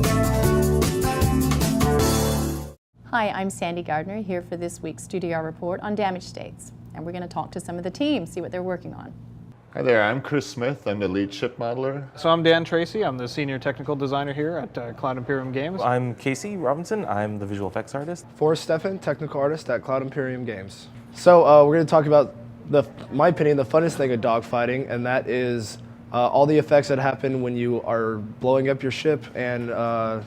Hi, I'm Sandy Gardner here for this week's Studio report on damage states, and we're going to talk to some of the teams, see what they're working on. Hi there, I'm Chris Smith. I'm the lead ship modeler. So I'm Dan Tracy. I'm the senior technical designer here at Cloud Imperium Games. I'm Casey Robinson. I'm the visual effects artist. Forrest Steffen, technical artist at Cloud Imperium Games. So we're going to talk about, my opinion, the funnest thing of dogfighting, and that is all the effects that happen when you are blowing up your ship and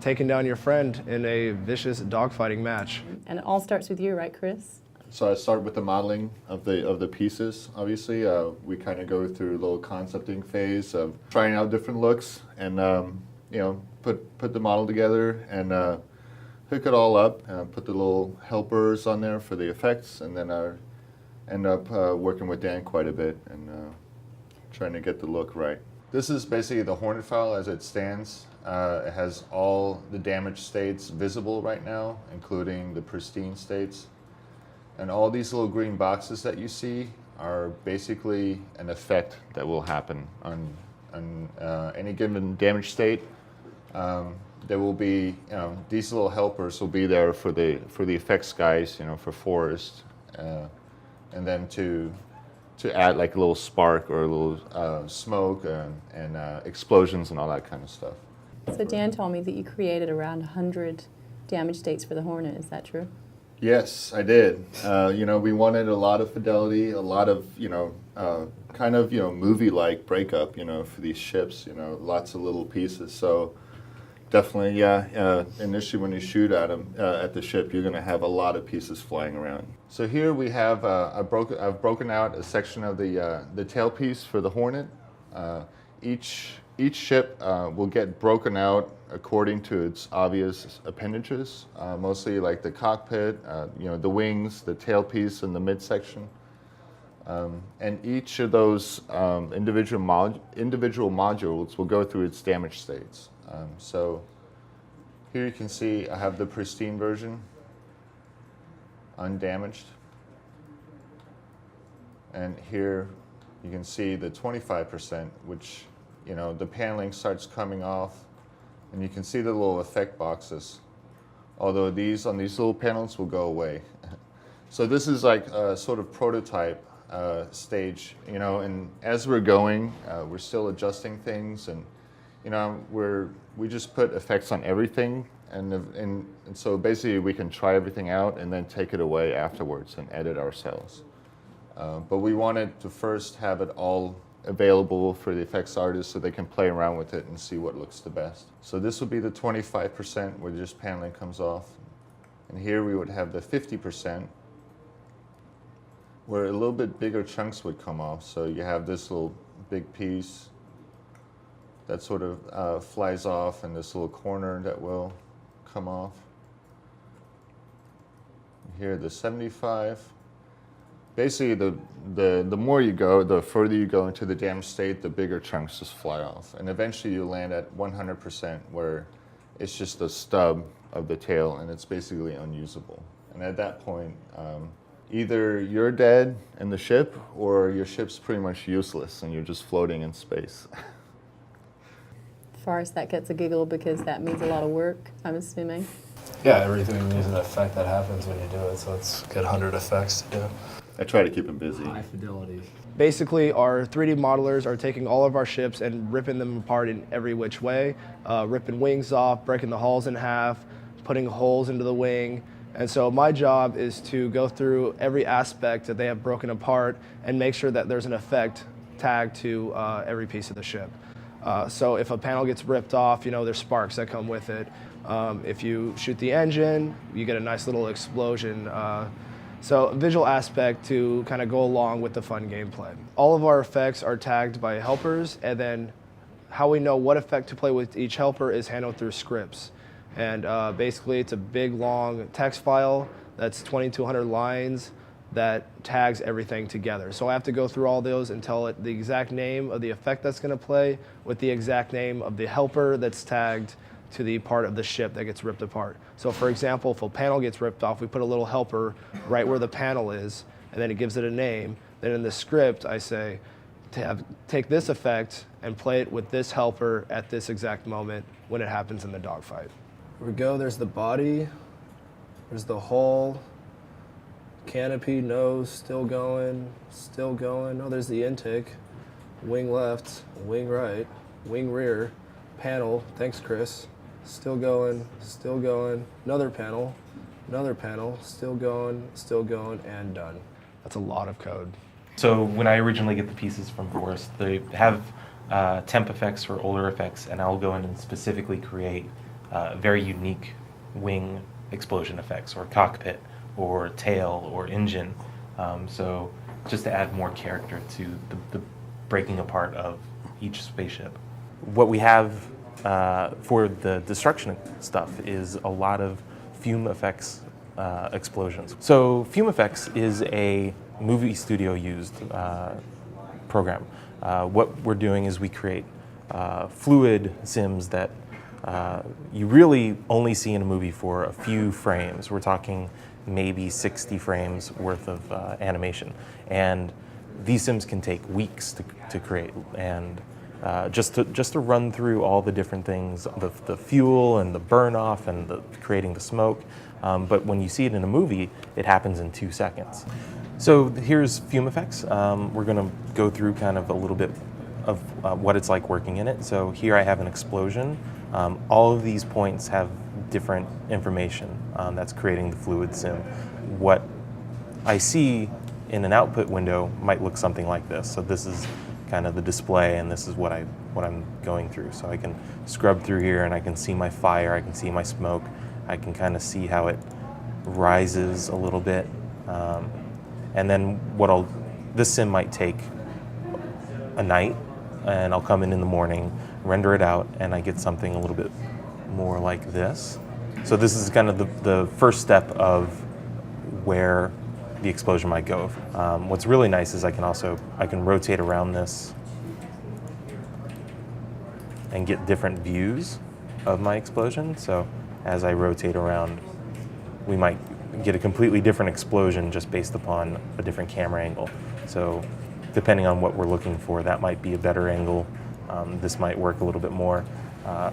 taking down your friend in a vicious dogfighting match. And it all starts with you, right, Chris? So I start with the modeling of the pieces. Obviously, we kind of go through a little concepting phase of trying out different looks, and put the model together and hook it all up. Put the little helpers on there for the effects, and then end up working with Dan quite a bit and trying to get the look right. This is basically the Hornet file as it stands. It has all the damage states visible right now, including the pristine states. And all these little green boxes that you see are basically an effect that will happen on any given damage state. There will be, these little helpers will be there for the effects guys, for Forrest, and then to add like a little spark or a little smoke and explosions and all that kind of stuff. So Dan told me that you created around 100 damage states for the Hornet. Is that true? Yes, I did. We wanted a lot of fidelity, a lot of, movie-like breakup, for these ships, lots of little pieces. So definitely, initially when you shoot at them, at the ship, you're going to have a lot of pieces flying around. So here we have, I've broken out a section of the tailpiece for the Hornet. Each ship will get broken out according to its obvious appendages, mostly like the cockpit, the wings, the tailpiece, and the midsection. And each of those individual modules will go through its damage states. So here you can see I have the pristine version, undamaged. And here you can see the 25%, which the paneling starts coming off, and you can see the little effect boxes, although on these little panels will go away. So this is like a sort of prototype stage, and as we're going, we're still adjusting things, and we just put effects on everything, and so basically we can try everything out and then take it away afterwards and edit ourselves. But we wanted to first have it all available for the effects artists so they can play around with it and see what looks the best. So this would be the 25% where just paneling comes off. And here we would have the 50% where a little bit bigger chunks would come off. So you have this little big piece that sort of flies off, and this little corner that will come off. Here the 75. Basically, the more you go, the further you go into the damage state, the bigger chunks just fly off. And eventually you land at 100%, where it's just the stub of the tail, and it's basically unusable. And at that point, either you're dead in the ship, or your ship's pretty much useless, and you're just floating in space. Forrest, that gets a giggle because that means a lot of work, I'm assuming. Yeah, everything needs an effect that happens when you do it, so it's got 100 effects to do. I try to keep them busy. High fidelity. Basically, our 3D modelers are taking all of our ships and ripping them apart in every which way, ripping wings off, breaking the hulls in half, putting holes into the wing. And so my job is to go through every aspect that they have broken apart and make sure that there's an effect tagged to every piece of the ship. So if a panel gets ripped off, there's sparks that come with it. If you shoot the engine, you get a nice little explosion. So visual aspect to kind of go along with the fun gameplay. All of our effects are tagged by helpers, and then how we know what effect to play with each helper is handled through scripts. And basically it's a big long text file that's 2,200 lines that tags everything together. So I have to go through all those and tell it the exact name of the effect that's going to play with the exact name of the helper that's tagged to the part of the ship that gets ripped apart. So for example, if a panel gets ripped off, we put a little helper right where the panel is, and then it gives it a name. Then in the script, I say, take this effect and play it with this helper at this exact moment when it happens in the dogfight. Here we go. There's the body. There's the hull. Canopy, nose, still going, still going. Oh, there's the intake. Wing left, wing right, wing rear, panel. Thanks, Chris. Still going, another panel, still going, and done. That's a lot of code. So when I originally get the pieces from Forrest, they have temp effects or older effects, and I'll go in and specifically create very unique wing explosion effects, or cockpit, or tail, or engine. So just to add more character to the breaking apart of each spaceship. What we have for the destruction stuff is a lot of fume effects explosions. So fume effects is a movie studio used program. What we're doing is we create fluid sims that you really only see in a movie for a few frames. We're talking maybe 60 frames worth of animation. And these sims can take weeks to create. And just to run through all the different things, the fuel and the burn off and creating the smoke. But when you see it in a movie, it happens in 2 seconds. So here's fume effects. We're gonna go through kind of a little bit of what it's like working in it. So here I have an explosion. All of these points have different information that's creating the fluid sim. What I see in an output window might look something like this. So this is kind of the display, and this is what I'm going through. So I can scrub through here and I can see my fire, I can see my smoke, I can kind of see how it rises a little bit. And then this sim might take a night, and I'll come in the morning, render it out, and I get something a little bit more like this. So this is kind of the first step of where the explosion might go. What's really nice is I can rotate around this and get different views of my explosion. So as I rotate around, we might get a completely different explosion just based upon a different camera angle. So depending on what we're looking for, that might be a better angle. This might work a little bit more.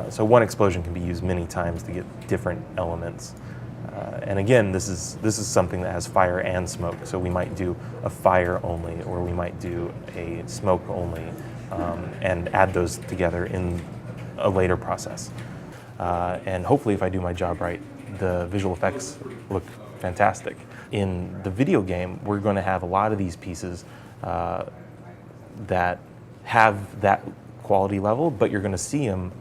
So one explosion can be used many times to get different elements. And again, this is something that has fire and smoke. So we might do a fire only, or we might do a smoke only, and add those together in a later process. And hopefully, if I do my job right, the visual effects look fantastic. In the video game, we're going to have a lot of these pieces that have that quality level, but you're going to see them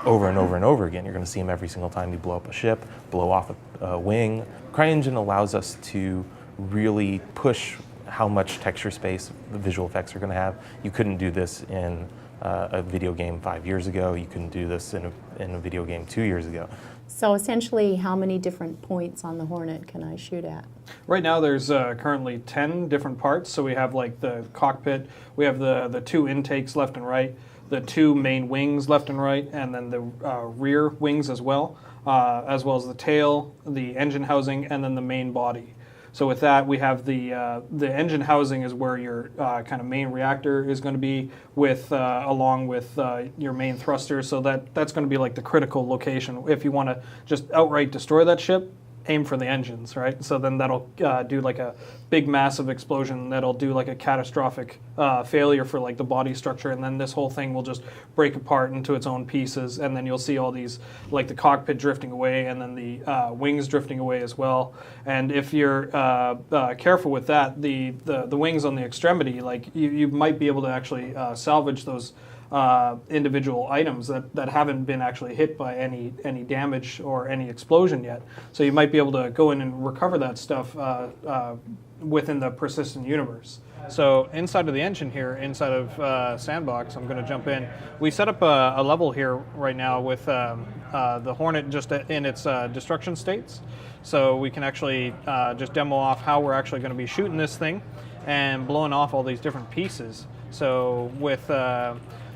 over and over and over again. You're going to see them every single time you blow up a ship, blow off a wing. CryEngine allows us to really push how much texture space the visual effects are going to have. You couldn't do this in a video game 5 years ago. You couldn't do this in a video game 2 years ago. So essentially, how many different points on the Hornet can I shoot at? Right now there's currently 10 different parts. So we have like the cockpit, we have the 2 intakes left and right, the 2 main wings left and right, and then the rear wings as well as the tail, the engine housing, and then the main body. So with that, we have the engine housing is where your kind of main reactor is going to be, with along with your main thruster. So that's going to be like the critical location. If you want to just outright destroy that ship, aim for the engines, right? So then that'll do like a big massive explosion that'll do like a catastrophic failure for like the body structure, and then this whole thing will just break apart into its own pieces, and then you'll see all these, like the cockpit drifting away, and then the wings drifting away as well. And if you're careful with that, the wings on the extremity, like you might be able to actually salvage those individual items that haven't been actually hit by any damage or any explosion yet. So you might be able to go in and recover that stuff within the persistent universe. So inside of the engine here, inside of Sandbox, I'm going to jump in. We set up a level here right now with the Hornet just in its destruction states. So we can actually just demo off how we're actually going to be shooting this thing and blowing off all these different pieces. So with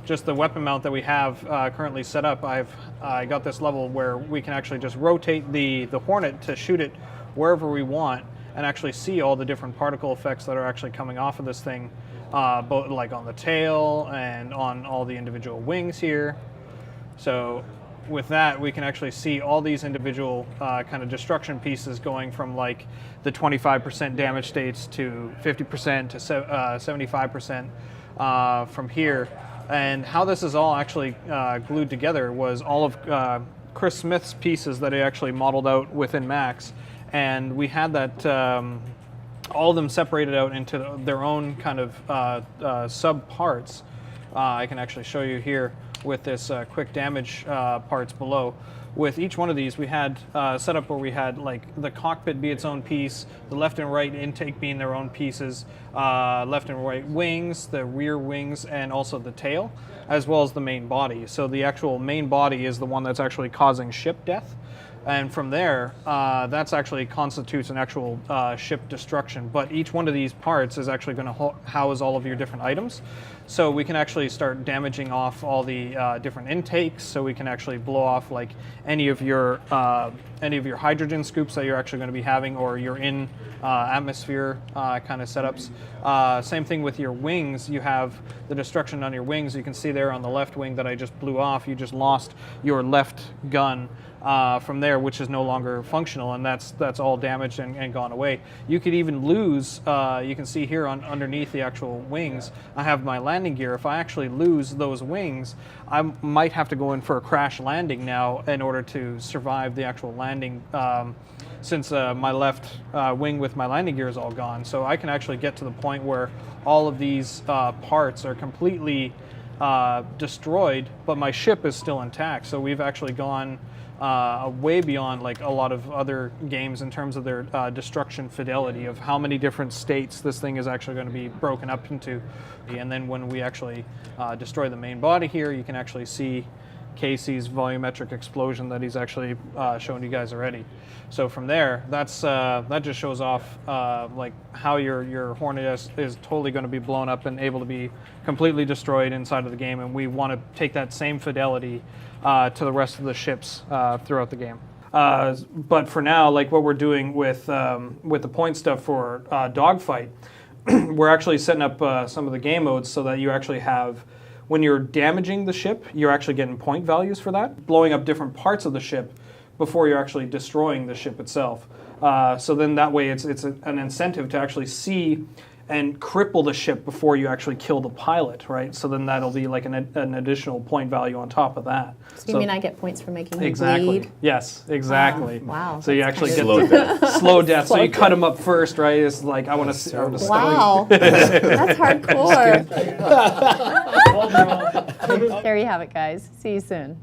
just the weapon mount that we have currently set up, I got this level where we can actually just rotate the Hornet to shoot it wherever we want, and actually see all the different particle effects that are actually coming off of this thing both like on the tail and on all the individual wings here. So with that, we can actually see all these individual kind of destruction pieces going from like the 25% damage states to 50% to 75% from here. And how this is all actually glued together was all of Chris Smith's pieces that he actually modeled out within Max. And we had that, all of them separated out into their own kind of sub parts. I can actually show you here with this quick damage parts below. With each one of these, we had set up where we had like the cockpit be its own piece, the left and right intake being their own pieces, left and right wings, the rear wings, and also the tail, as well as the main body. So the actual main body is the one that's actually causing ship death. And from there, that's actually constitutes an actual ship destruction. But each one of these parts is actually going to house all of your different items. So we can actually start damaging off all the different intakes. So we can actually blow off like any of your hydrogen scoops that you're actually going to be having, or your in atmosphere kind of setups. Same thing with your wings. You have the destruction on your wings. You can see there on the left wing that I just blew off. You just lost your left gun. From there, which is no longer functional, and that's all damaged and gone away. You could even lose, you can see here underneath the actual wings, I have my landing gear. If I actually lose those wings, I might have to go in for a crash landing now in order to survive the actual landing, since my left wing with my landing gear is all gone. So I can actually get to the point where all of these parts are completely destroyed, but my ship is still intact. So we've actually gone way beyond like a lot of other games in terms of their destruction fidelity of how many different states this thing is actually going to be broken up into. And then when we actually destroy the main body here, you can actually see Casey's volumetric explosion that he's actually shown you guys already. So from there, that just shows off like how your Hornet is totally going to be blown up and able to be completely destroyed inside of the game. And we want to take that same fidelity to the rest of the ships throughout the game. But for now, like what we're doing with the point stuff for Dogfight, we're actually setting up some of the game modes so that you actually have, when you're damaging the ship, you're actually getting point values for that, blowing up different parts of the ship before you're actually destroying the ship itself. So then that way it's an incentive to actually see and cripple the ship before you actually kill the pilot, right? So then that'll be like an additional point value on top of that. So you mean I get points for making him exactly bleed? Yes, exactly. Wow. So you actually get Slow death. slow death. So you cut him up first, right? It's like I want to. Wow, that's hardcore. There you have it, guys. See you soon.